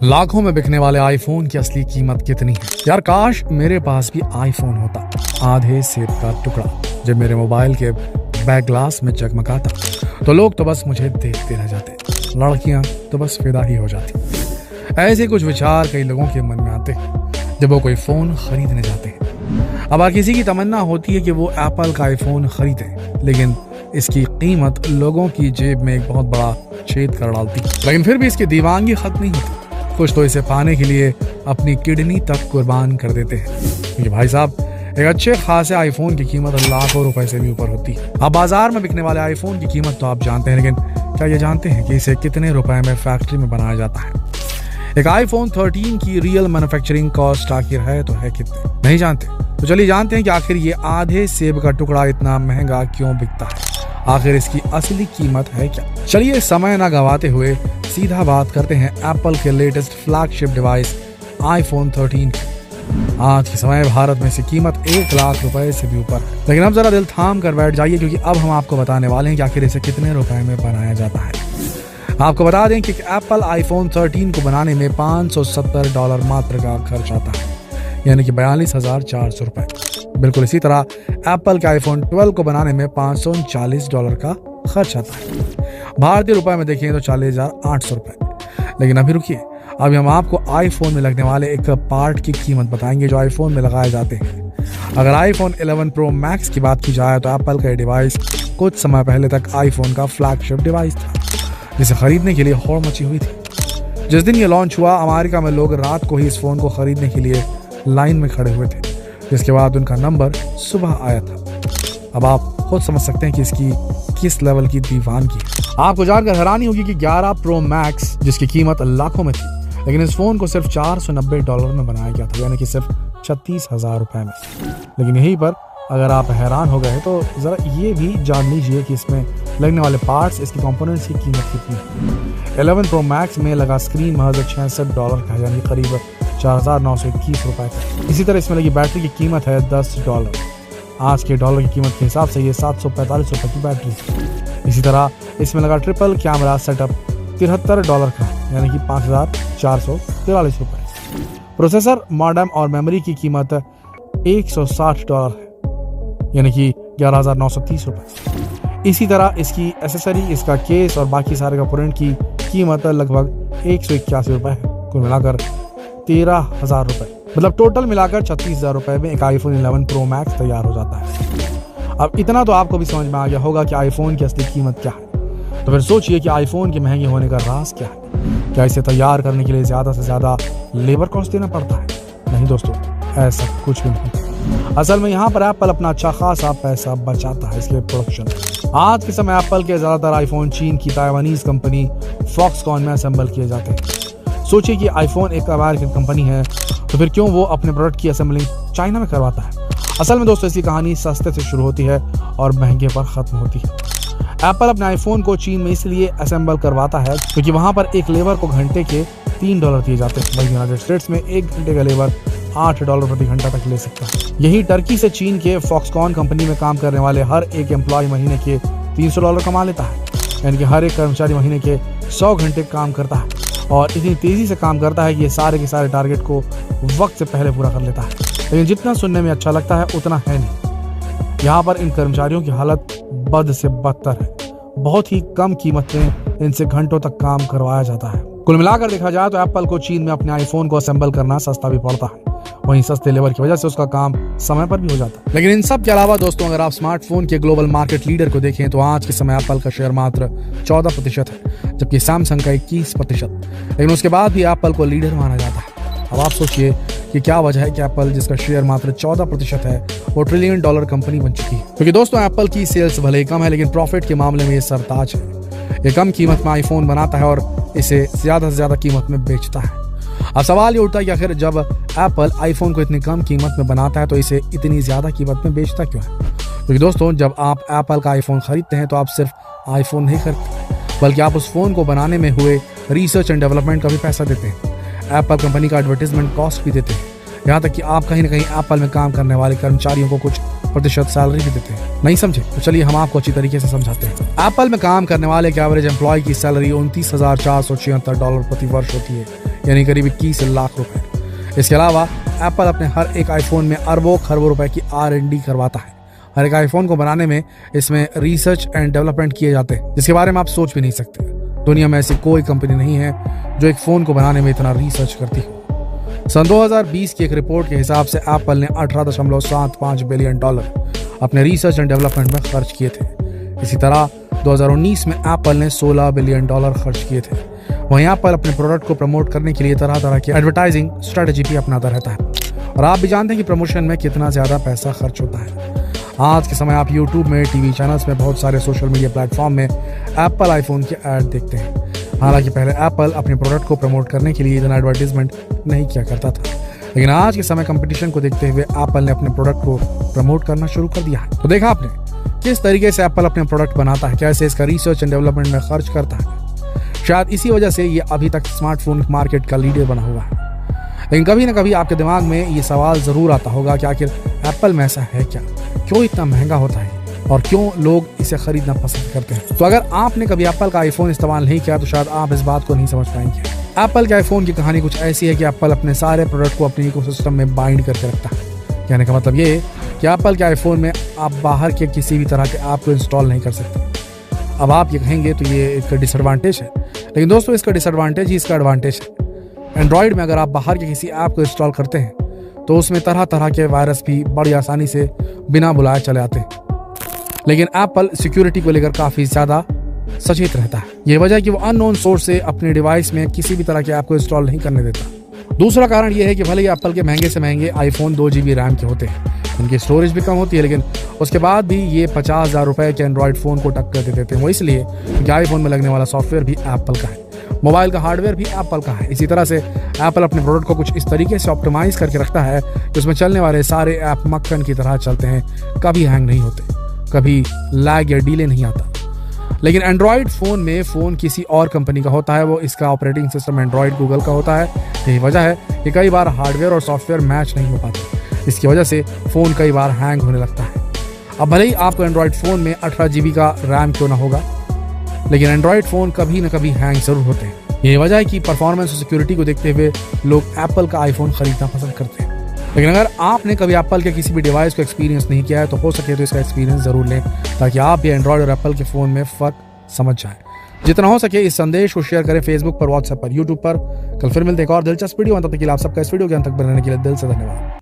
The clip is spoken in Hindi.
लाखों में बिकने वाले आईफोन की असली कीमत कितनी है? यार काश मेरे पास भी आईफोन होता। आधे सेब का टुकड़ा जब मेरे मोबाइल के बैक ग्लास में चकमकाता तो लोग तो बस मुझे देखते रह जाते, लड़कियां तो बस फिदा ही हो जाती। ऐसे कुछ विचार कई लोगों के मन में आते जब वो कोई फोन खरीदने जाते हैं। अब किसी की तमन्ना होती है कि वो एप्पल का आईफोन खरीदे, लेकिन इसकी कीमत लोगों की जेब में एक बहुत बड़ा छेद कर डालती। लेकिन फिर भी इसकी दीवानगी खत्म नहीं होती। कुछ तो इसे पाने के लिए अपनी किडनी तक कुर्बान कर देते हैं, क्योंकि भाई साहब एक अच्छे खासे आईफोन की कीमत लाखों रुपए से भी ऊपर होती है। अब बाजार में बिकने वाले आईफोन की कीमत तो आप जानते हैं, लेकिन क्या ये जानते हैं कि इसे कितने रुपए में फैक्ट्री में बनाया जाता है? एक आईफोन 13 की रियल मैन्युफैक्चरिंग कॉस्ट आखिर है तो है कितने? नहीं जानते? तो चलिए जानते हैं कि आखिर ये आधे सेब का टुकड़ा इतना महंगा क्यों बिकता है। आखिर इसकी असली कीमत है क्या? चलिए समय ना गवाते हुए सीधा बात करते हैं एप्पल के लेटेस्ट फ्लैगशिप डिवाइस आईफोन 13 की। आज के समय भारत में इसकी कीमत 1 लाख रुपए से भी ऊपर है। लेकिन अब जरा दिल थाम कर बैठ जाइए, क्योंकि अब हम आपको बताने वाले हैं कि आखिर इसे कितने रुपए में बनाया जाता है। आपको बता दें कि एप्पल आईफोन 13 को बनाने में $570 मात्र का खर्च आता है, यानी कि 42,400 रुपए। बिल्कुल इसी तरह एप्पल के आईफोन 12 को बनाने में $539 का खर्च आता है। भारतीय रुपए में देखें तो 40,800 रुपए। लेकिन अभी रुकिए, अभी हम आपको आईफोन में लगने वाले एक पार्ट की कीमत बताएंगे जो आईफोन में लगाए जाते हैं। अगर आईफोन 11 प्रो मैक्स की बात की जाए तो एप्पल का डिवाइस कुछ समय पहले तक आईफोन का फ्लैगशिप डिवाइस था, जिसे खरीदने के लिए होड़ मची हुई थी। जिस दिन ये लॉन्च हुआ, अमेरिका में लोग रात को ही इस फोन को खरीदने के लिए लाइन में खड़े हुए थे, जिसके बाद उनका नंबर सुबह आया था। अब आप खुद समझ सकते हैं कि इसकी किस लेवल की दीवानगी है। आपको जानकर हैरानी होगी कि 11 प्रो मैक्स जिसकी कीमत लाखों में थी, लेकिन इस फोन को सिर्फ $490 में बनाया गया था, यानी कि सिर्फ 36,000 रुपए में। लेकिन यहीं पर अगर आप हैरान हो गए तो जरा ये भी जान लीजिए कि इसमें लगने वाले पार्ट्स, इसके कंपोनेंट्स की कीमत कितनी है। 11 प्रो मैक्स में लगा स्क्रीन महज $66 का, यानी करीब 4,921 रुपए का। इसी तरह इसमें लगी बैटरी की कीमत है $10। आज के डॉलर की कीमत के हिसाब से ये 745 रुपए की बैटरी है। इसी तरह इसमें लगा ट्रिपल कैमरा सेटअप $73 का, यानी कि 5,443 रुपए। प्रोसेसर, मॉडेम और मेमोरी की कीमत $160 है, यानी कि 11,930 रुपए। इसी तरह इसकी एसेसरी, इसका केस और बाकी सारे कंपोनेंट की कीमत लगभग 181 रुपए है। कुल मिलाकर 13,000 रुपए, मतलब टोटल मिलाकर 36,000 रुपए में एक आईफोन 11 प्रो मैक्स तैयार हो जाता है। अब इतना तो आपको भी समझ में आ गया होगा कि आईफोन की असली कीमत क्या है। तो फिर सोचिए कि आईफोन के महंगे होने का राज क्या है। क्या इसे तैयार करने के लिए ज्यादा से ज्यादा लेबर कॉस्ट देना पड़ता है? नहीं दोस्तों, ऐसा कुछ भी नहीं। असल में यहाँ पर एप्पल अपना अच्छा खासा पैसा बचाता है इसके प्रोडक्शन। आज के समय एप्पल के ज्यादातर आईफोन चीन की ताइवानीज कंपनी फॉक्सकॉन में असेंबल किए जाते हैं। सोचिए कि आईफोन एक अमेरिकन कंपनी है, तो फिर क्यों वो अपने प्रोडक्ट की असेंबलिंग चाइना में करवाता है? असल में दोस्तों इसकी कहानी सस्ते से शुरू होती है और महंगे पर खत्म होती है। एप्पल अपने आईफोन को चीन में इसलिए असेंबल करवाता है क्योंकि वहां पर एक लेबर को घंटे के $3 दिए जाते हैं, वहीं यूनाइटेड स्टेट्स में 1 घंटे का लेबर $8 प्रति घंटा तक ले सकता है। यही टर्की से चीन के फॉक्सकॉन कंपनी में काम करने वाले हर एक एम्प्लॉय महीने के $300 कमा लेता है, यानी कि हर एक कर्मचारी महीने के 100 घंटे काम करता है और इतनी तेजी से काम करता है कि ये सारे के सारे टारगेट को वक्त से पहले पूरा कर लेता है। लेकिन जितना सुनने में अच्छा लगता है उतना है नहीं। यहाँ पर इन कर्मचारियों की हालत बद से बदतर है। बहुत ही कम कीमत में इनसे घंटों तक काम करवाया जाता है। कुल मिलाकर देखा जाए तो एप्पल को चीन में अपने आईफोन को असेंबल करना सस्ता भी पड़ता है, वहीं सस्ते लेबर की वजह से उसका काम समय पर भी हो जाता है। लेकिन इन सब के अलावा दोस्तों, अगर आप स्मार्टफोन के ग्लोबल मार्केट लीडर को देखें तो आज के समय एप्पल का शेयर मात्र 14% है, जबकि सैमसंग का 21%। लेकिन उसके बाद भी एप्पल को लीडर माना जाता है। अब आप सोचिए कि क्या वजह है कि एप्पल, जिसका शेयर मात्र 14% है, वो $1 ट्रिलियन कंपनी बन चुकी है। क्योंकि दोस्तों एप्पल की सेल्स भले ही कम है, लेकिन प्रॉफिट के मामले में ये सरताज है। ये कम कीमत में आईफोन बनाता है और इसे ज्यादा से ज्यादा कीमत में बेचता है। अब सवाल ये उठता है कि आखिर जब एप्पल आईफोन को इतनी कम कीमत में बनाता है तो इसे इतनी ज्यादा कीमत में बेचता क्यों है? क्योंकि दोस्तों जब आप एप्पल का आईफोन खरीदते हैं तो आप सिर्फ आईफोन नहीं खरीदते, बल्कि आप उस फोन को बनाने में हुए रिसर्च एंड डेवलपमेंट का भी पैसा देते हैं। एप्पल कंपनी का एडवर्टाइजमेंट कॉस्ट भी देते हैं। यहाँ तक कि आप कहीं ना कहीं एप्पल में काम करने वाले कर्मचारियों को कुछ प्रतिशत सैलरी भी देते हैं। नहीं समझे? तो चलिए हम आपको अच्छी तरीके से समझाते हैं। एप्पल में काम करने वाले एक एवरेज एम्प्लॉय की सैलरी $29,476 प्रति वर्ष होती है, यानी करीब 21 लाख रुपए। इसके अलावा एप्पल अपने हर एक आईफोन में अरबों खरबों रुपए की R&D करवाता है। हर एक आईफोन को बनाने में इसमें रिसर्च एंड डेवलपमेंट किए जाते हैं, जिसके बारे में आप सोच भी नहीं सकते। दुनिया में ऐसी कोई कंपनी नहीं है जो एक फोन को बनाने में इतना रिसर्च करती हो। सन 2020 की एक रिपोर्ट के हिसाब से एप्पल ने $18.75 बिलियन अपने रिसर्च एंड डेवलपमेंट में खर्च किए थे। इसी तरह 2019 में एप्पल ने $16 बिलियन खर्च किए थे। वहीं एप्पल अपने प्रोडक्ट को प्रमोट करने के लिए तरह तरह की एडवर्टाइजिंग स्ट्रेटेजी भी अपनाता रहता है, और आप भी जानते हैं कि प्रमोशन में कितना ज्यादा पैसा खर्च होता है। आज के समय आप YouTube में, टीवी चैनल्स में, बहुत सारे सोशल मीडिया प्लेटफॉर्म में एप्पल आईफोन के ऐड देखते हैं। हालांकि पहले एप्पल अपने प्रोडक्ट को प्रमोट करने के लिए इतना एडवर्टाइजमेंट नहीं किया करता था, लेकिन आज के समय कंपटीशन को देखते हुए एप्पल ने अपने प्रोडक्ट को प्रमोट करना शुरू कर दिया है। तो देखा आपने किस तरीके से एप्पल अपने प्रोडक्ट बनाता है, कैसे इसका रिसर्च एंड डेवलपमेंट में खर्च करता है। शायद इसी वजह से ये अभी तक स्मार्टफोन मार्केट का लीडर बना हुआ है। लेकिन कभी ना कभी आपके दिमाग में ये सवाल जरूर आता होगा कि आखिर एप्पल में ऐसा है क्या, क्यों इतना महंगा होता है और क्यों लोग इसे खरीदना पसंद करते हैं। तो अगर आपने कभी एप्पल का आईफोन इस्तेमाल नहीं किया तो शायद आप इस बात को नहीं समझ पाएंगे। एप्पल के आईफोन की कहानी कुछ ऐसी है कि एप्पल अपने सारे प्रोडक्ट को अपने इकोसिस्टम में बाइंड करके रखता है। कहने का मतलब ये कि एप्पल के आईफोन में आप बाहर के किसी भी तरह के ऐप को इंस्टॉल नहीं कर सकते। अब आप ये कहेंगे तो ये एक डिसएडवांटेज है, लेकिन दोस्तों इसका डिसएडवांटेज ही इसका एडवांटेज है। एंड्रॉइड में अगर आप बाहर के किसी ऐप को इंस्टॉल करते हैं तो उसमें तरह तरह के वायरस भी बड़ी आसानी से बिना बुलाए चले आते हैं, लेकिन एप्पल सिक्योरिटी को लेकर काफी ज्यादा सचेत रहता है। यह वजह है कि वो अननोन सोर्स से अपने डिवाइस में किसी भी तरह के ऐप को इंस्टॉल नहीं करने देता। दूसरा कारण यह है कि भले ही एप्पल के महंगे से महंगे आईफोन 2 GB रैम के होते हैं, इनकी स्टोरेज भी कम होती है, लेकिन उसके बाद भी ये 50,000 रुपए के एंड्रॉइड फोन को टक्कर दे देते हैं। वो इसलिए क्योंकि आईफोन में लगने वाला सॉफ्टवेयर भी एप्पल का है, मोबाइल का हार्डवेयर भी एप्पल का है। इसी तरह से एप्पल अपने प्रोडक्ट को कुछ इस तरीके से ऑप्टिमाइज करके रखता है कि उसमें चलने वाले सारे ऐप मक्खन की तरह चलते हैं, कभी हैंग नहीं होते, कभी लैग या डिले नहीं आता। लेकिन एंड्रॉइड फोन में फोन किसी और कंपनी का होता है, वो इसका ऑपरेटिंग सिस्टम एंड्रॉइड गूगल का होता है। यही वजह है कि कई बार हार्डवेयर और सॉफ्टवेयर मैच नहीं हो पाते, इसकी वजह से फोन कई बार हैंग होने लगता है। अब भले ही आपको एंड्रॉइड फोन में 18 GB का रैम क्यों ना होगा, लेकिन एंड्रॉइड फोन कभी ना कभी हैंग जरूर होते हैं। यही वजह है कि परफॉर्मेंस और सिक्योरिटी को देखते हुए लोग एप्पल का आईफोन खरीदना पसंद करते हैं। लेकिन अगर आपने कभी एप्पल के किसी भी डिवाइस को एक्सपीरियंस नहीं किया है तो हो सके तो इसका एक्सपीरियंस जरूर लें, ताकि आप भी एंड्रॉइड और एप्पल के फोन में फर्क समझ जाएं। जितना हो सके इस संदेश को शेयर करें फेसबुक पर, व्हाट्सएप पर, यूट्यूब पर। कल फिर मिलते एक और दिलचस्प वीडियो। तब तक के लिए आप सबका इस वीडियो के अंत तक बनने के लिए दिल से धन्यवाद।